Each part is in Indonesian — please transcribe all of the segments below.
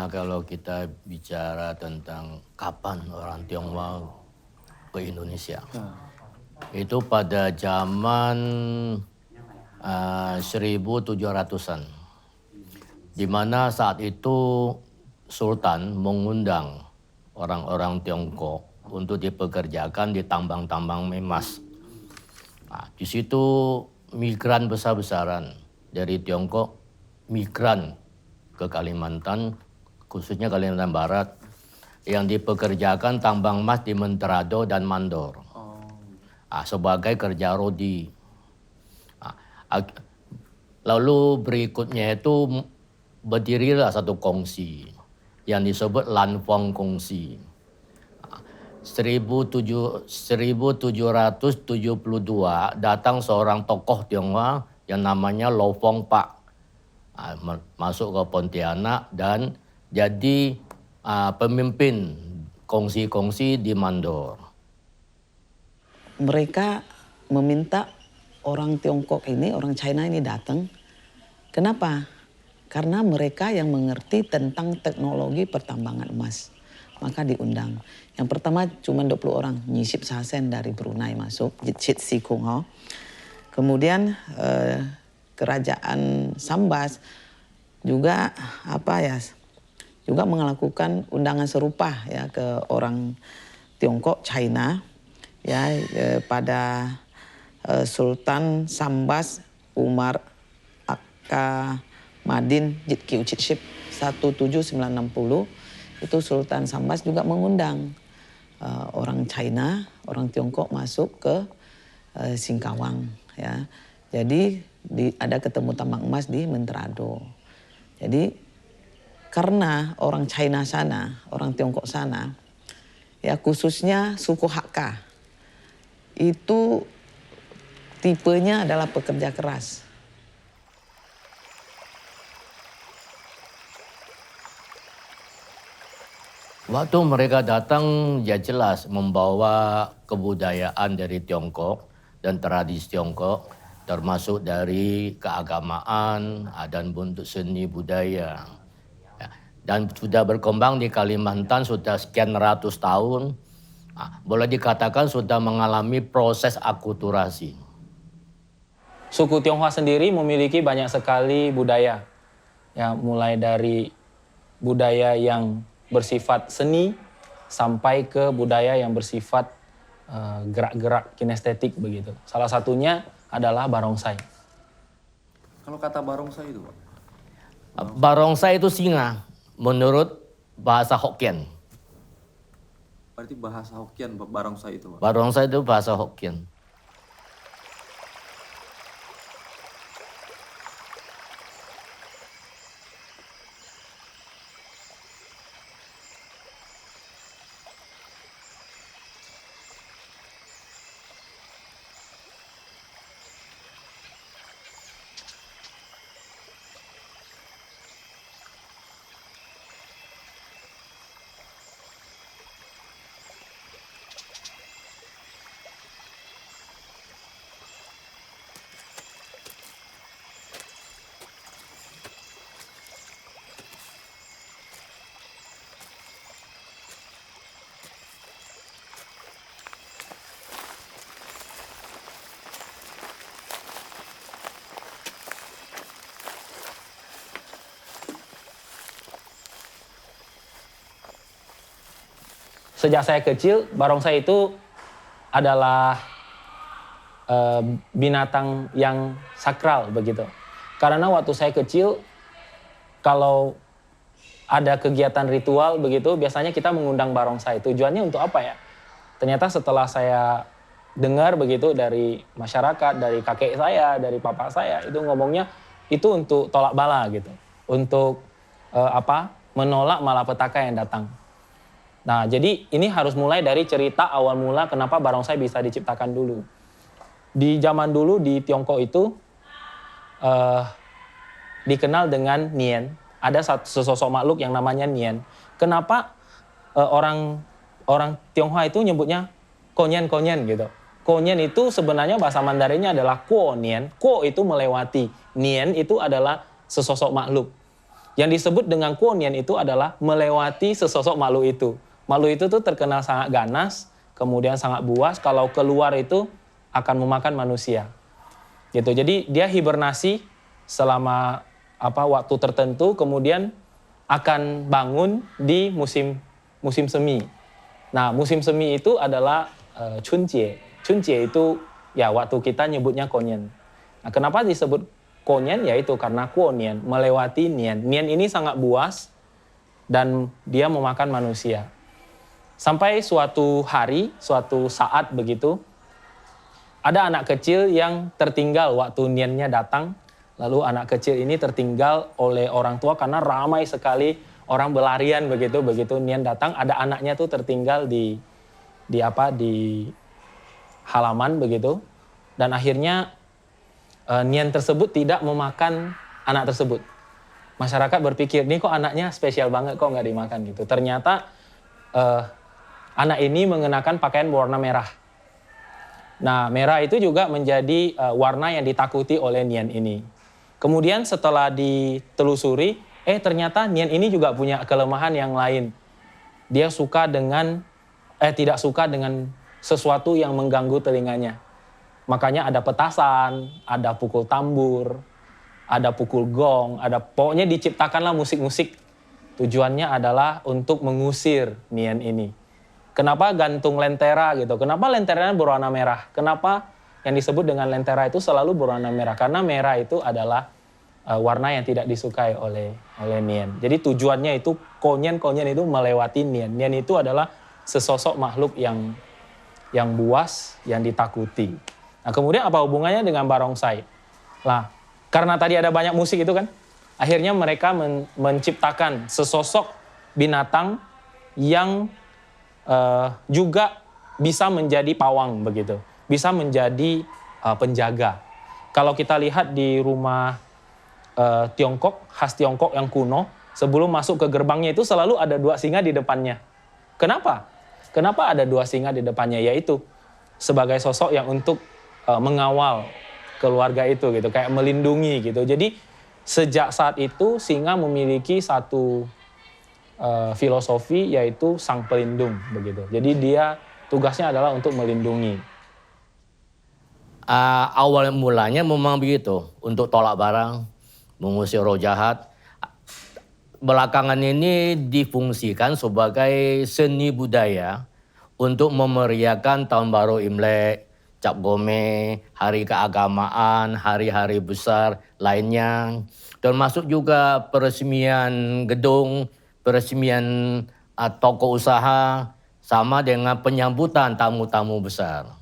Kalau kita bicara tentang kapan orang Tionghoa ke Indonesia, itu pada zaman 1700-an, di mana saat itu Sultan mengundang orang-orang Tiongkok untuk dipekerjakan di tambang-tambang emas. Di situ migran besar-besaran dari Tiongkok migran ke Kalimantan, khususnya Kalimantan Barat, yang dipekerjakan tambang emas di Menterado dan Mandor sebagai kerja rodi. Lalu berikutnya itu berdirilah satu kongsi yang disebut Lanfong Kongsi. 1772 datang seorang tokoh Tionghoa yang namanya Lo Fong Pak, masuk ke Pontianak dan jadi pemimpin kongsi-kongsi di Mandor. Mereka meminta orang Tiongkok ini, orang China ini datang. Kenapa? Karena mereka yang mengerti tentang teknologi pertambangan emas. Maka diundang. Yang pertama cuma 20 orang, Nyisip Sasen dari Brunei masuk, Jitsit Sikungho. Kemudian kerajaan Sambas juga juga melakukan undangan serupa ya ke orang Tiongkok China ya pada Sultan Sambas Umar Aka Madin Jitkiu Citship 17960 itu Sultan Sambas juga mengundang orang China, orang Tiongkok masuk ke Singkawang ya. Jadi ada ketemu tambang emas di Menterado. Jadi karena orang China sana, orang Tiongkok sana, ya khususnya suku Hakka, itu tipenya adalah pekerja keras. Waktu mereka datang, ya jelas membawa kebudayaan dari Tiongkok dan tradisi Tiongkok, termasuk dari keagamaan dan bentuk seni budaya. Dan sudah berkembang di Kalimantan sudah sekian ratus tahun, boleh dikatakan sudah mengalami proses akulturasi. Suku Tionghoa sendiri memiliki banyak sekali budaya, ya mulai dari budaya yang bersifat seni sampai ke budaya yang bersifat gerak-gerak kinestetik begitu. Salah satunya adalah barongsai. Kalau kata barongsai itu, Pak? Barongsai itu singa menurut bahasa Hokkien. Berarti bahasa Hokkien barongsai itu, Pak? Barongsai itu bahasa Hokkien. Sejak saya kecil, barongsai itu adalah binatang yang sakral begitu. Karena waktu saya kecil, kalau ada kegiatan ritual begitu, biasanya kita mengundang barongsai. Tujuannya untuk apa ya? Ternyata setelah saya dengar begitu dari masyarakat, dari kakek saya, dari papa saya, itu ngomongnya itu untuk tolak bala gitu. Untuk menolak malapetaka yang datang. Nah, jadi ini harus mulai dari cerita awal mula kenapa barongsai bisa diciptakan dulu. Di zaman dulu di Tiongkok itu dikenal dengan Nien. Ada sesosok makhluk yang namanya Nien. Kenapa orang Tionghoa itu nyebutnya konyen gitu. Konyen itu sebenarnya bahasa Mandarinnya adalah kuo nien. Kuo itu melewati. Nien itu adalah sesosok makhluk. Yang disebut dengan kuonian itu adalah melewati sesosok makhluk itu. Makhluk itu tuh terkenal sangat ganas, kemudian sangat buas. Kalau keluar itu akan memakan manusia. Gitu. Jadi dia hibernasi selama waktu tertentu, kemudian akan bangun di musim semi. Nah, musim semi itu adalah Chunjie. Chunjie itu ya waktu kita nyebutnya Konyan. Nah, kenapa disebut Konyan? Yaitu karena kuonian, melewati nian. Nian ini sangat buas dan dia memakan manusia. Sampai suatu hari, suatu saat begitu, ada anak kecil yang tertinggal waktu niannya datang. Lalu anak kecil ini tertinggal oleh orang tua karena ramai sekali orang berlarian begitu nian datang. Ada anaknya tuh tertinggal di halaman begitu. Dan akhirnya nian tersebut tidak memakan anak tersebut. Masyarakat berpikir, ini kok anaknya spesial banget kok nggak dimakan gitu. Ternyata anak ini mengenakan pakaian berwarna merah. Nah, merah itu juga menjadi warna yang ditakuti oleh nian ini. Kemudian setelah ditelusuri, ternyata nian ini juga punya kelemahan yang lain. Dia tidak suka dengan sesuatu yang mengganggu telinganya. Makanya ada petasan, ada pukul tambur, ada pukul gong, pokoknya diciptakanlah musik-musik. Tujuannya adalah untuk mengusir nian ini. Kenapa gantung lentera gitu? Kenapa lenteranya berwarna merah? Kenapa yang disebut dengan lentera itu selalu berwarna merah? Karena merah itu adalah warna yang tidak disukai oleh nian. Jadi tujuannya itu konyan itu melewati nian. Nian itu adalah sesosok makhluk yang buas, yang ditakuti. Nah, kemudian apa hubungannya dengan barongsai? Nah, karena tadi ada banyak musik itu kan, akhirnya mereka menciptakan sesosok binatang yang juga bisa menjadi pawang begitu, bisa menjadi penjaga. Kalau kita lihat di rumah Tiongkok, khas Tiongkok yang kuno, sebelum masuk ke gerbangnya itu selalu ada 2 singa di depannya. Kenapa? Kenapa ada 2 singa di depannya? Yaitu sebagai sosok yang untuk mengawal keluarga itu gitu, kayak melindungi gitu. Jadi sejak saat itu singa memiliki satu filosofi, yaitu sang pelindung begitu. Jadi dia tugasnya adalah untuk melindungi. Awal mulanya memang begitu, untuk tolak barang, mengusir roh jahat. Belakangan ini difungsikan sebagai seni budaya untuk memeriahkan Tahun Baru Imlek, Cap Gome, hari keagamaan, hari-hari besar lainnya. Termasuk juga peresmian gedung, peresmian toko usaha, sama dengan penyambutan tamu-tamu besar.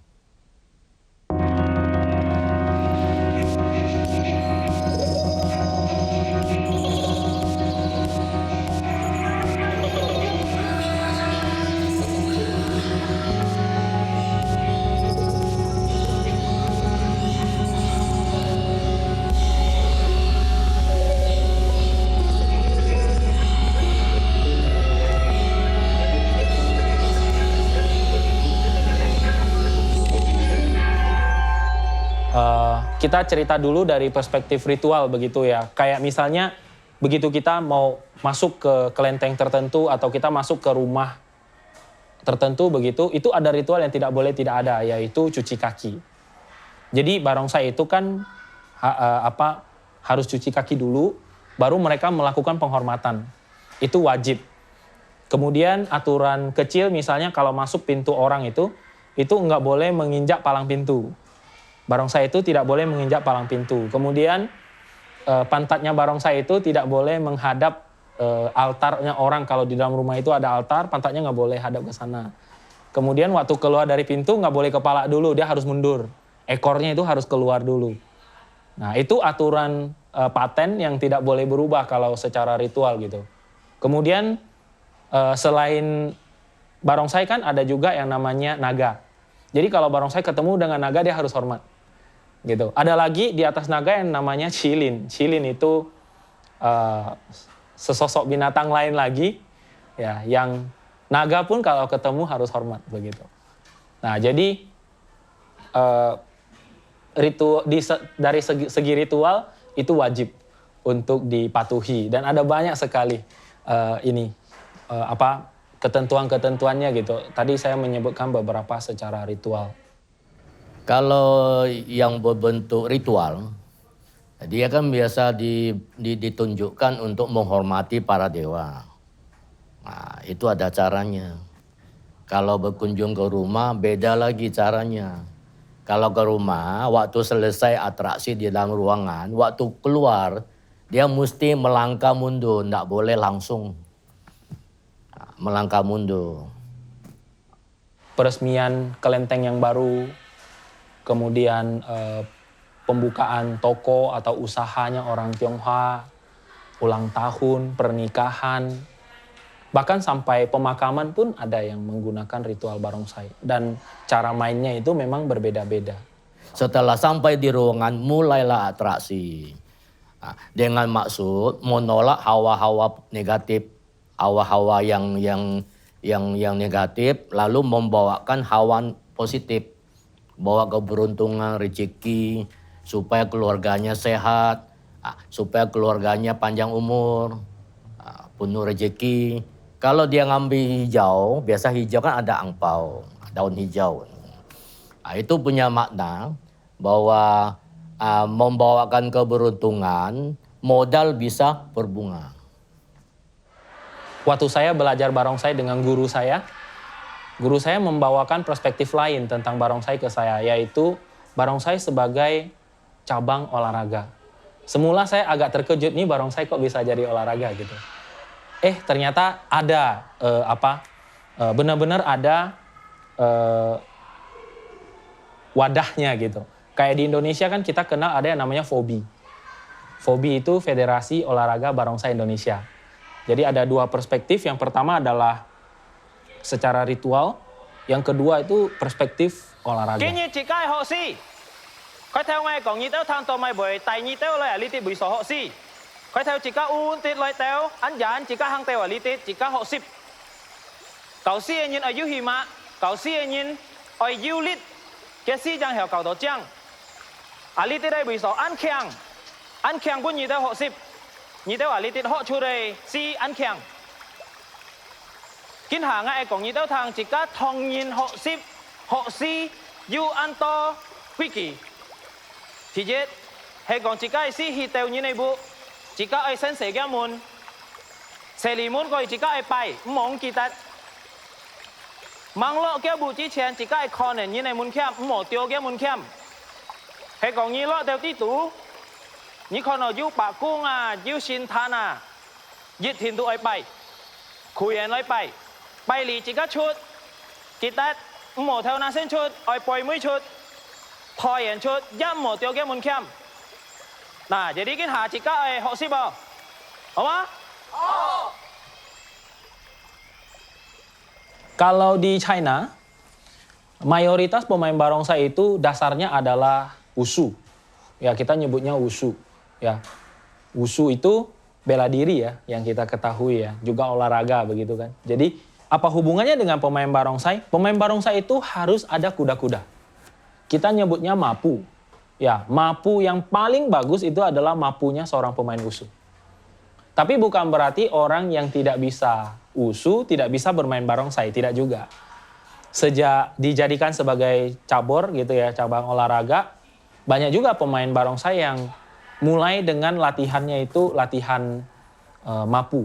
Kita cerita dulu dari perspektif ritual begitu ya. Kayak misalnya begitu kita mau masuk ke kelenteng tertentu atau kita masuk ke rumah tertentu begitu, itu ada ritual yang tidak boleh tidak ada, yaitu cuci kaki. Jadi barongsai itu kan harus cuci kaki dulu, baru mereka melakukan penghormatan. Itu wajib. Kemudian aturan kecil misalnya kalau masuk pintu orang itu nggak boleh menginjak palang pintu. Barongsai itu tidak boleh menginjak palang pintu. Kemudian pantatnya barongsai itu tidak boleh menghadap altarnya orang. Kalau di dalam rumah itu ada altar, pantatnya nggak boleh hadap ke sana. Kemudian waktu keluar dari pintu nggak boleh kepala dulu, dia harus mundur. Ekornya itu harus keluar dulu. Nah, itu aturan paten yang tidak boleh berubah kalau secara ritual gitu. Kemudian selain barongsai kan ada juga yang namanya naga. Jadi kalau barongsai ketemu dengan naga dia harus hormat. Gitu. Ada lagi di atas naga yang namanya Shilin. Shilin itu sesosok binatang lain lagi, ya, yang naga pun kalau ketemu harus hormat begitu. Nah, jadi dari segi ritual itu wajib untuk dipatuhi dan ada banyak sekali ketentuan-ketentuannya gitu. Tadi saya menyebutkan beberapa secara ritual. Kalau yang berbentuk ritual, dia kan biasa ditunjukkan untuk menghormati para dewa. Nah, itu ada caranya. Kalau berkunjung ke rumah, beda lagi caranya. Kalau ke rumah, waktu selesai atraksi di dalam ruangan, waktu keluar, dia mesti melangkah mundur, tidak boleh langsung melangkah mundur. Peresmian kelenteng yang baru, kemudian pembukaan toko atau usahanya orang Tionghoa, ulang tahun, pernikahan, bahkan sampai pemakaman pun ada yang menggunakan ritual barongsai. Dan cara mainnya itu memang berbeda-beda. Setelah sampai di ruangan, mulailah atraksi. Nah, dengan maksud menolak hawa-hawa negatif, hawa-hawa yang negatif, lalu membawakan hawa positif, bawa keberuntungan, rezeki, supaya keluarganya sehat, supaya keluarganya panjang umur, penuh rezeki. Kalau dia ngambil hijau, biasa hijau kan ada angpau, daun hijau. Itu punya makna bahwa membawakan keberuntungan, modal bisa berbunga. Waktu saya belajar barongsai dengan guru saya membawakan perspektif lain tentang barongsai ke saya, yaitu barongsai sebagai cabang olahraga. Semula saya agak terkejut, nih barongsai kok bisa jadi olahraga gitu. Ternyata ada benar-benar ada wadahnya gitu. Kayak di Indonesia kan kita kenal ada yang namanya FOBI. FOBI itu Federasi Olahraga Barongsai Indonesia. Jadi ada dua perspektif. Yang pertama adalah secara ritual, yang kedua itu perspektif olahraga. Kiến hạ ngại cổng nhị tao thang chỉ cá thong nhìn họ ship họ si yu an to quy kỳ thì chết hay còn chỉ cá si hi teo như này bu chỉ cá ai sân sẻ cái môn sẻ lì môn coi chỉ cá ai bay mong kỳ tát mang lo cái bu chỉ chèn chỉ cá ai con này như này môn khem mỏ tiêu cái môn khem hay còn như lo teo tí tú như con nào yu bạc cung yu xin than giết thiên tu ai bay khui anh nói bay bay lì chỉ có chút kita mổ theo na sen chút oi poi mũi chút thoi anh chút giam mổ tiêu cái môn kem nah jadi kan ha chỉ có ai họ sih bao apa Kalau di China, mayoritas pemain barongsai itu dasarnya adalah wushu. Ya, kita nyebutnya wushu. Ya, wushu itu bela diri ya, yang kita ketahui ya, juga olahraga begitu kan. Jadi apa hubungannya dengan pemain barongsai? Pemain barongsai itu harus ada kuda-kuda. Kita nyebutnya mapu. Ya, mapu yang paling bagus itu adalah mapunya seorang pemain wushu. Tapi bukan berarti orang yang tidak bisa wushu tidak bisa bermain barongsai, tidak juga. Sejak dijadikan sebagai cabur gitu ya, cabang olahraga, banyak juga pemain barongsai yang mulai dengan latihannya itu latihan mapu.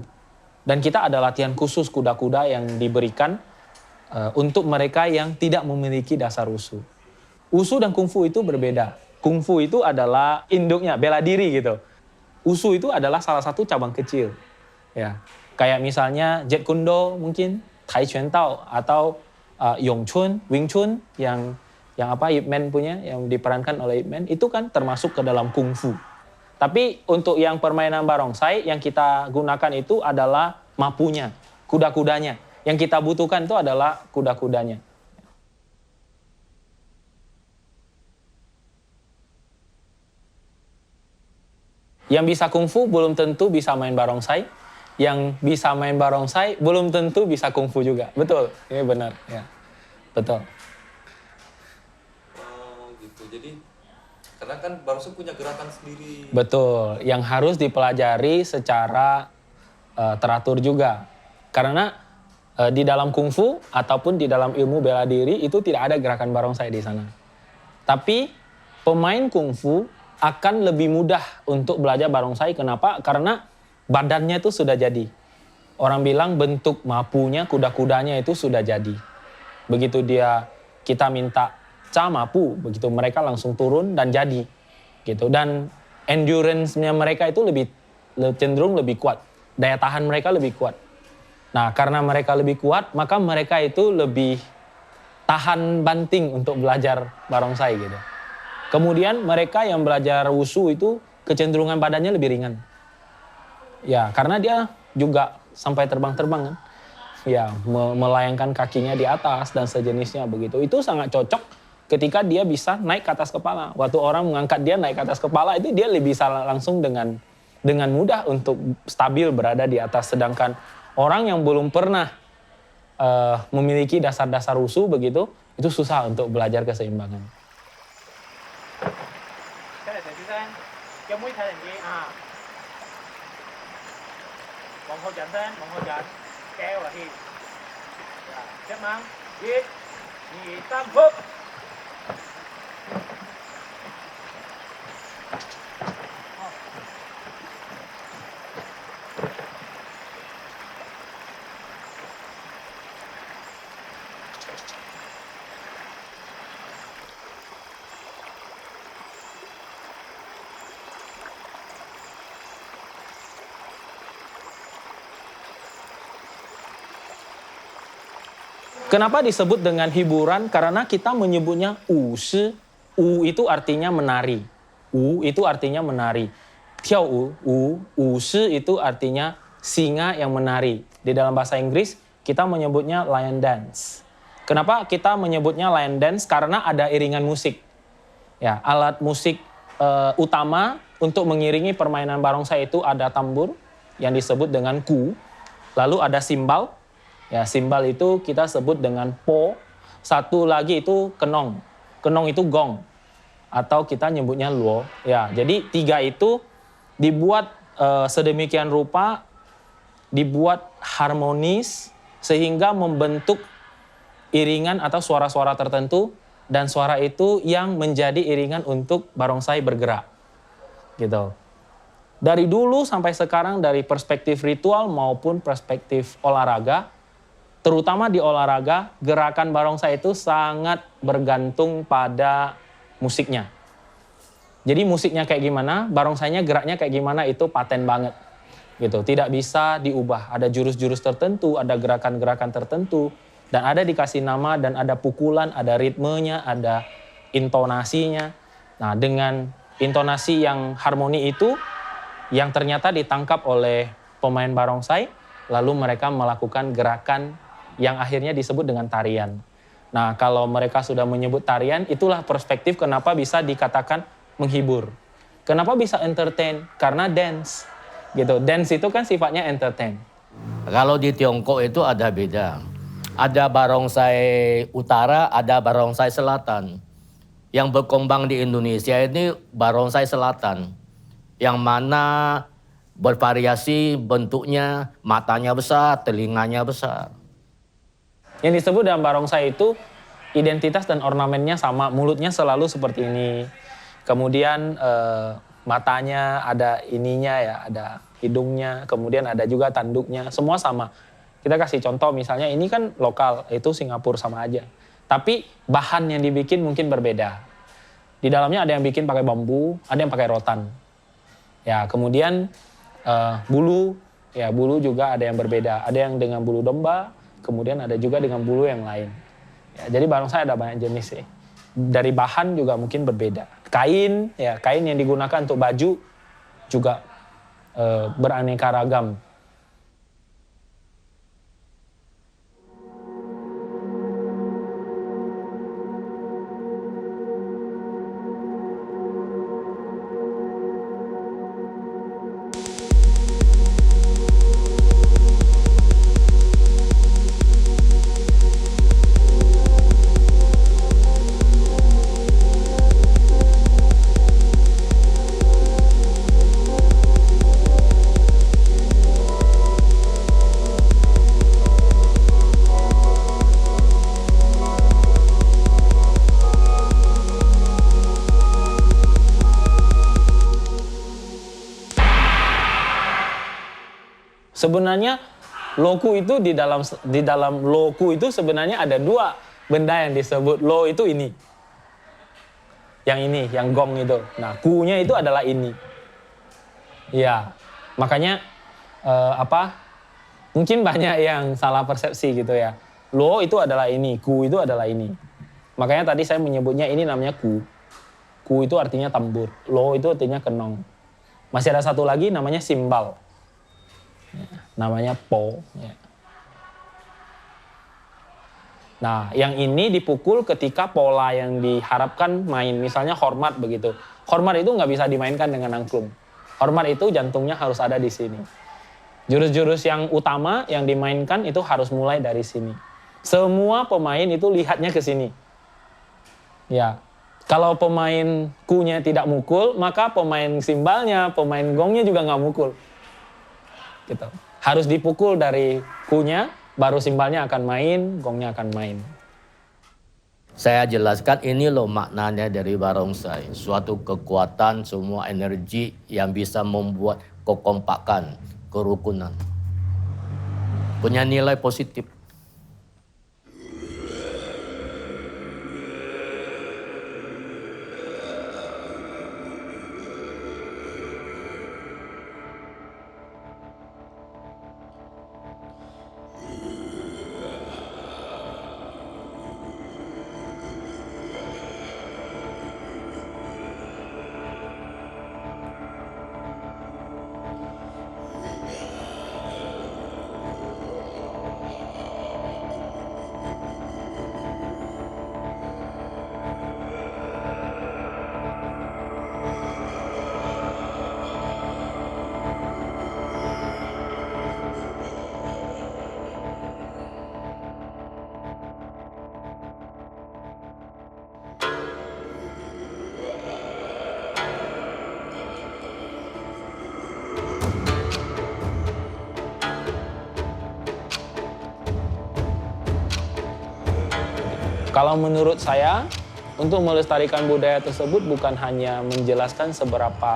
Dan kita ada latihan khusus kuda-kuda yang diberikan untuk mereka yang tidak memiliki dasar wushu. Wushu dan kungfu itu berbeda. Kungfu itu adalah induknya, bela diri gitu. Wushu itu adalah salah satu cabang kecil. Ya, kayak misalnya Jeet Kune Do mungkin, Tai Chuan Tao atau Yong Chun, Wing Chun yang Ip Man punya, yang diperankan oleh Ip Man, itu kan termasuk ke dalam kungfu. Tapi untuk yang permainan barongsai yang kita gunakan itu adalah mapunya, kuda-kudanya. Yang kita butuhkan itu adalah kuda-kudanya. Yang bisa kungfu belum tentu bisa main barongsai. Yang bisa main barongsai belum tentu bisa kungfu juga. Betul, ini benar. Ya. Betul. Oh gitu. Jadi Karena kan barongsai punya gerakan sendiri. Betul, yang harus dipelajari secara teratur juga. Karena di dalam kungfu ataupun di dalam ilmu bela diri itu tidak ada gerakan barongsai di sana. Tapi pemain kungfu akan lebih mudah untuk belajar barongsai. Kenapa? Karena badannya itu sudah jadi. Orang bilang bentuk mapunya, kuda-kudanya itu sudah jadi. Begitu kita minta ca mapu, begitu mereka langsung turun dan jadi. Gitu. Dan endurance-nya mereka itu cenderung lebih kuat. Daya tahan mereka lebih kuat. Nah, karena mereka lebih kuat, maka mereka itu lebih tahan banting untuk belajar barongsai gitu. Kemudian mereka yang belajar wushu itu kecenderungan badannya lebih ringan. Ya, karena dia juga sampai terbang-terbang kan. Ya, melayangkan kakinya di atas dan sejenisnya begitu. Itu sangat cocok ketika dia bisa naik ke atas kepala. Waktu orang mengangkat dia naik ke atas kepala itu dia lebih bisa langsung dengan mudah untuk stabil berada di atas. Sedangkan orang yang belum pernah memiliki dasar-dasar wushu begitu, itu susah untuk belajar keseimbangan. Kenapa disebut dengan hiburan? Karena kita menyebutnya ushi. U itu artinya menari. U itu artinya menari. Tiao ushi itu artinya singa yang menari. Di dalam bahasa Inggris kita menyebutnya lion dance. Kenapa kita menyebutnya lion dance? Karena ada iringan musik. Ya, alat musik utama untuk mengiringi permainan barongsai itu ada tambur yang disebut dengan ku. Lalu ada simbal. Ya, simbal itu kita sebut dengan po. Satu lagi itu kenong. Kenong itu gong. Atau kita nyebutnya luo. Ya, jadi tiga itu dibuat sedemikian rupa, dibuat harmonis sehingga membentuk iringan atau suara-suara tertentu, dan suara itu yang menjadi iringan untuk barongsai bergerak. Gitu. Dari dulu sampai sekarang dari perspektif ritual maupun perspektif olahraga, terutama di olahraga, gerakan barongsai itu sangat bergantung pada musiknya. Jadi musiknya kayak gimana, barongsainya geraknya kayak gimana, itu paten banget. Gitu. Tidak bisa diubah. Ada jurus-jurus tertentu, ada gerakan-gerakan tertentu, dan ada dikasih nama, dan ada pukulan, ada ritmenya, ada intonasinya. Nah, dengan intonasi yang harmoni itu, yang ternyata ditangkap oleh pemain barongsai, lalu mereka melakukan gerakan yang akhirnya disebut dengan tarian. Nah, kalau mereka sudah menyebut tarian, itulah perspektif kenapa bisa dikatakan menghibur. Kenapa bisa entertain? Karena dance. Gitu. Dance itu kan sifatnya entertain. Kalau di Tiongkok itu ada beda. Ada barongsai utara, ada barongsai selatan. Yang berkembang di Indonesia ini barongsai selatan. Yang mana bervariasi bentuknya, matanya besar, telinganya besar. Yang disebut dalam barongsai itu identitas dan ornamennya sama, mulutnya selalu seperti ini. Kemudian matanya ada ininya ya, ada hidungnya, kemudian ada juga tanduknya, semua sama. Kita kasih contoh misalnya ini kan lokal, itu Singapura sama aja. Tapi bahan yang dibikin mungkin berbeda. Di dalamnya ada yang bikin pakai bambu, ada yang pakai rotan. Ya, kemudian bulu, ya bulu juga ada yang berbeda. Ada yang dengan bulu domba, kemudian ada juga dengan bulu yang lain. Ya, jadi barongsai ada banyak jenis sih. Dari bahan juga mungkin berbeda. Kain, ya kain yang digunakan untuk baju juga beraneka ragam. Sebenarnya loku itu di dalam loku itu sebenarnya ada dua benda yang disebut lo itu ini. Yang ini, yang gong itu. Nah, ku-nya itu adalah ini. Ya, makanya mungkin banyak yang salah persepsi gitu ya. Lo itu adalah ini, ku itu adalah ini. Makanya tadi saya menyebutnya ini namanya ku. Ku itu artinya tambur, lo itu artinya kenong. Masih ada satu lagi namanya simbal. Ya, namanya po. Ya. Nah, yang ini dipukul ketika pola yang diharapkan main. Misalnya hormat begitu. Hormat itu nggak bisa dimainkan dengan angklung. Hormat itu jantungnya harus ada di sini. Jurus-jurus yang utama yang dimainkan itu harus mulai dari sini. Semua pemain itu lihatnya ke sini. Ya, kalau pemain kunya tidak mukul, maka pemain simbalnya, pemain gongnya juga nggak mukul. Gitu. Harus dipukul dari kunya, baru simbalnya akan main, gongnya akan main. Saya jelaskan ini loh maknanya dari barongsai. Suatu kekuatan, semua energi yang bisa membuat kekompakan, kerukunan. Punya nilai positif. Kalau menurut saya, untuk melestarikan budaya tersebut bukan hanya menjelaskan seberapa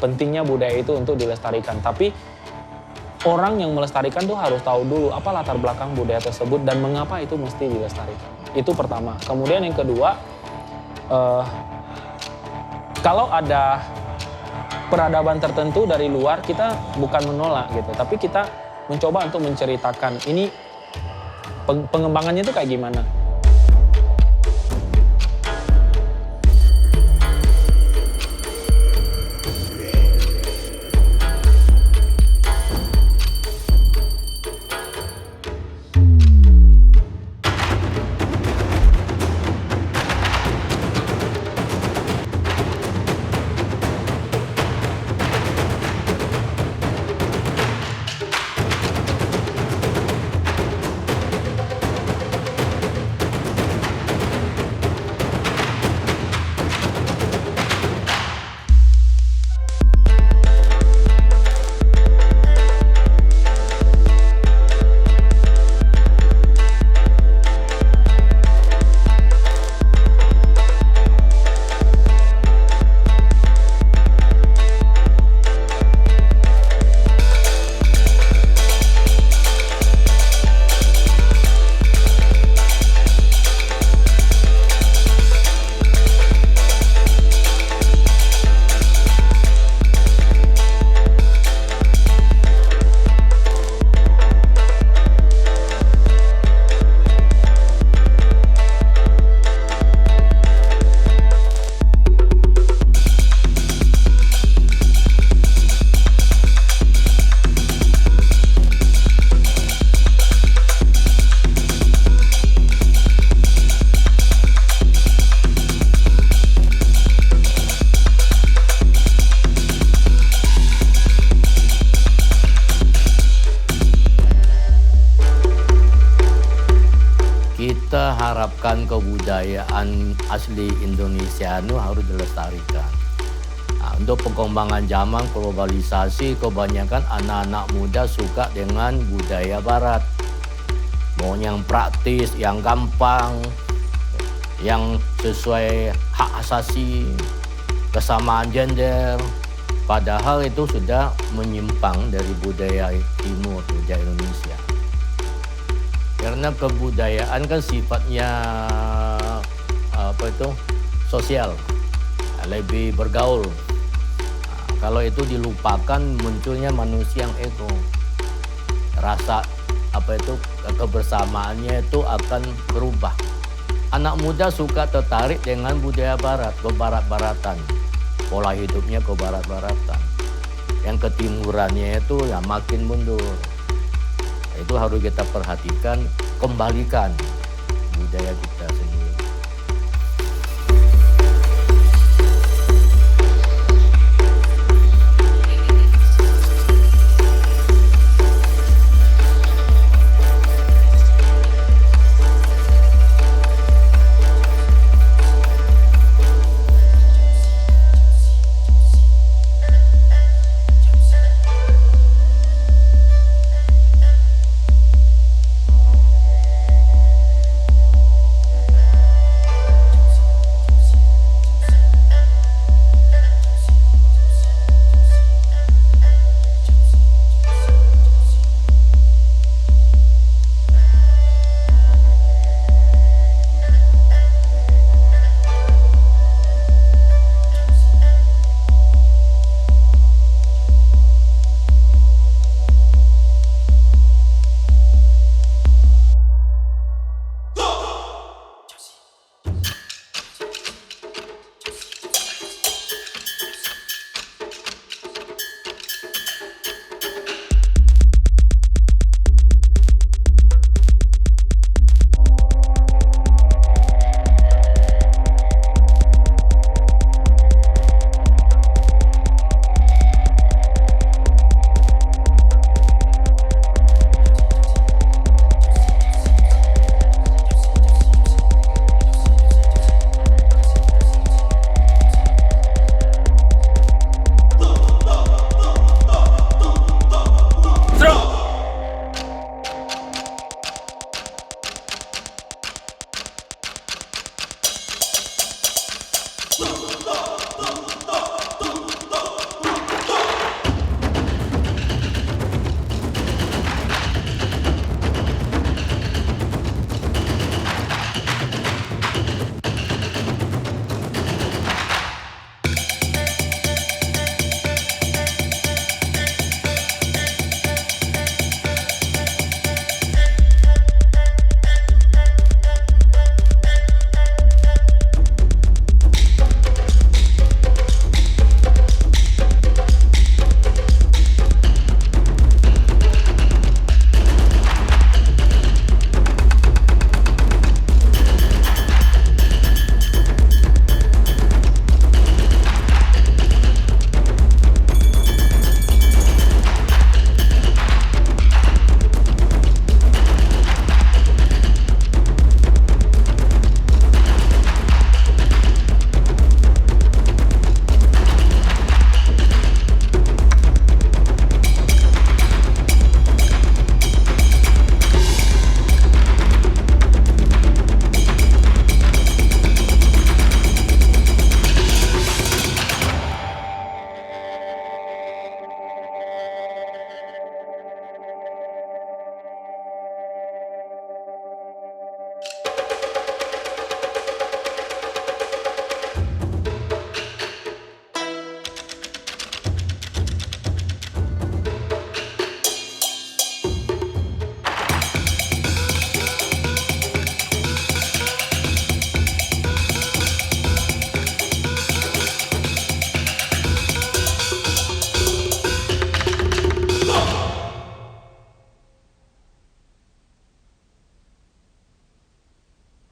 pentingnya budaya itu untuk dilestarikan, tapi orang yang melestarikan tuh harus tahu dulu apa latar belakang budaya tersebut dan mengapa itu mesti dilestarikan. Itu pertama. Kemudian yang kedua, kalau ada peradaban tertentu dari luar, kita bukan menolak gitu, tapi kita mencoba untuk menceritakan ini pengembangannya itu kayak gimana. Kita harapkan kebudayaan asli Indonesia itu harus dilestarikan. Nah, untuk perkembangan zaman globalisasi, kebanyakan anak-anak muda suka dengan budaya barat. Mau yang praktis, yang gampang, yang sesuai hak asasi, kesamaan gender, Padahal itu sudah menyimpang dari budaya timur, budaya Indonesia. Karena kebudayaan kan sifatnya sosial, lebih bergaul. Kalau itu dilupakan, munculnya manusia yang ego. Rasa kebersamaannya itu akan berubah. Anak muda suka tertarik dengan budaya barat, kebarat-baratan. Pola hidupnya kebarat-baratan. Yang ketimurannya itu ya makin mundur. Itu harus kita perhatikan, kembalikan budaya kita sendiri.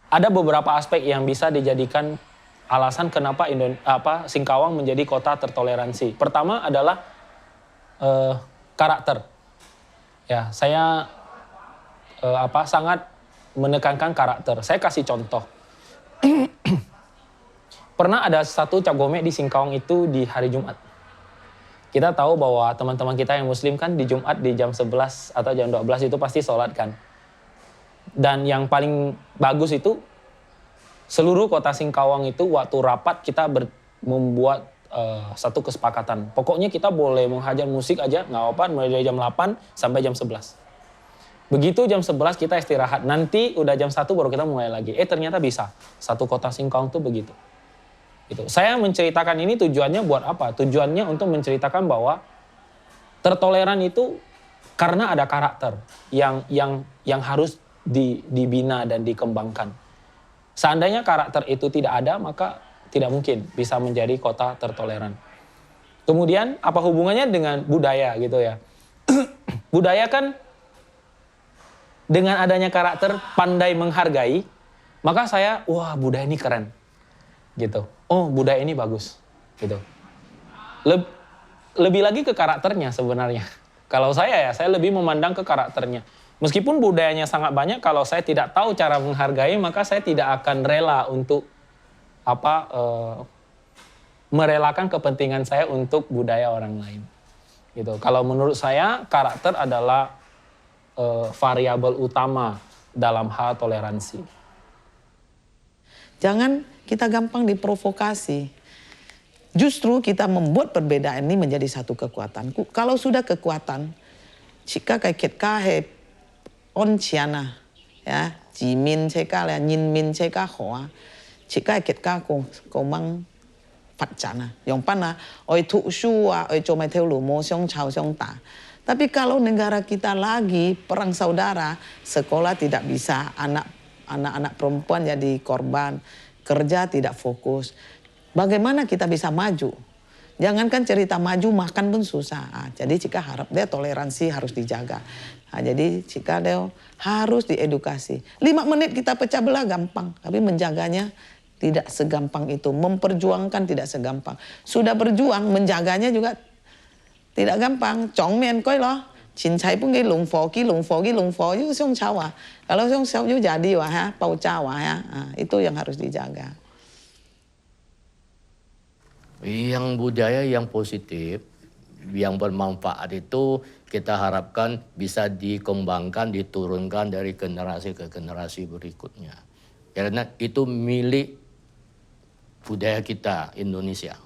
Ada beberapa aspek yang bisa dijadikan alasan kenapa Singkawang menjadi kota tertoleransi. Pertama adalah karakter. Ya, saya sangat menekankan karakter. Saya kasih contoh. Pernah ada satu Cap Gome di Singkawang itu di hari Jumat. Kita tahu bahwa teman-teman kita yang Muslim kan di Jumat di jam 11 atau jam 12 itu pasti sholat kan. Dan yang paling bagus itu seluruh kota Singkawang itu waktu rapat kita membuat satu kesepakatan. Pokoknya kita boleh menghajar musik aja, nggak apa-apa, mulai dari jam 8 sampai jam 11. Begitu jam 11 kita istirahat, nanti udah jam 1 baru kita mulai lagi. Ternyata bisa, satu kota Singkawang tuh begitu. Gitu. Saya menceritakan ini tujuannya buat apa? Tujuannya untuk menceritakan bahwa tertoleran itu karena ada karakter yang harus dibina dan dikembangkan. Seandainya karakter itu tidak ada, maka tidak mungkin bisa menjadi kota tertoleran. Kemudian apa hubungannya dengan budaya gitu ya? Budaya kan dengan adanya karakter pandai menghargai, maka saya, wah budaya ini keren. Gitu. Oh budaya ini bagus. Gitu. Lebih lagi ke karakternya sebenarnya. Kalau saya lebih memandang ke karakternya. Meskipun budayanya sangat banyak, kalau saya tidak tahu cara menghargai, maka saya tidak akan rela untuk merelakan kepentingan saya untuk budaya orang lain. Gitu. Kalau menurut saya karakter adalah variabel utama dalam hal toleransi. Jangan kita gampang diprovokasi. Justru kita membuat perbedaan ini menjadi satu kekuatan. Kalau sudah kekuatan, jika kayak on ciana, ya, jimin ceka lah, nyinmin ceka hoa, jika kita komang facana, yang pana, oi tu shua, oi comai teu lu, mo siong chao siong ta. Tapi kalau negara kita lagi perang saudara, sekolah tidak bisa, anak-anak perempuan jadi korban, kerja tidak fokus. Bagaimana kita bisa maju? Jangankan cerita maju, makan pun susah. Jadi jika harap dia toleransi harus dijaga. Jadi jika dia harus diedukasi. 5 menit kita pecah belah gampang, tapi menjaganya tidak segampang itu. Memperjuangkan tidak segampang. Sudah berjuang, menjaganya juga tidak gampang. Congmen koi loh. Cincai pun ke lung fo yu siong cawa. Kalau siong siong yu jadi wah ya, pau cawa ya. Itu yang harus dijaga. Yang budaya yang positif, yang bermanfaat itu kita harapkan bisa dikembangkan, diturunkan dari generasi ke generasi berikutnya. Karena itu milik budaya kita, Indonesia.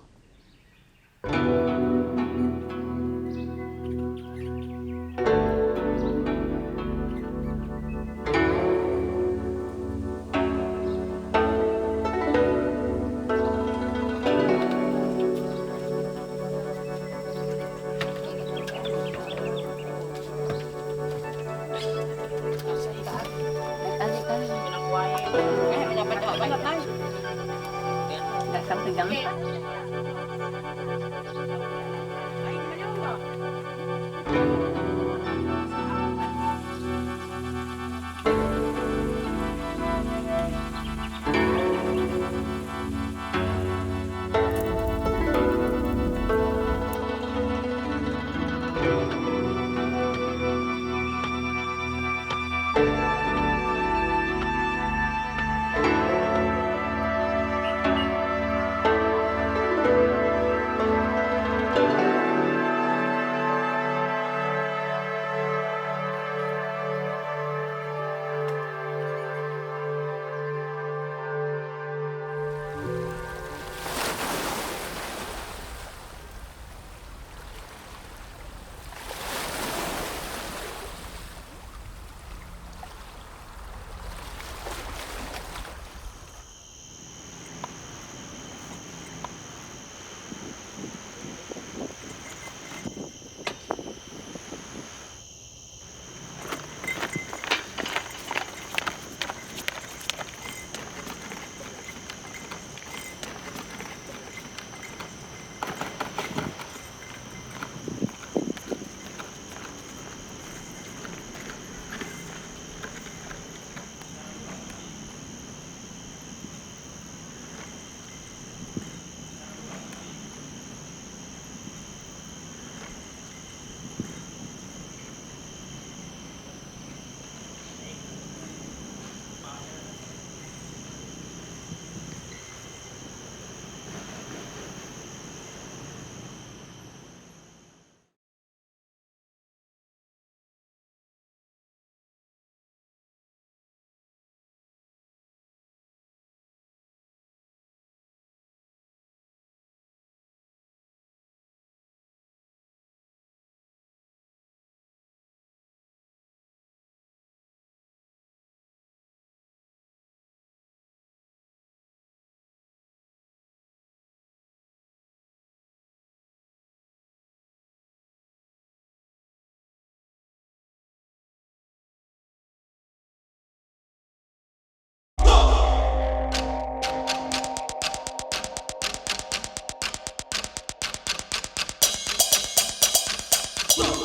Hả?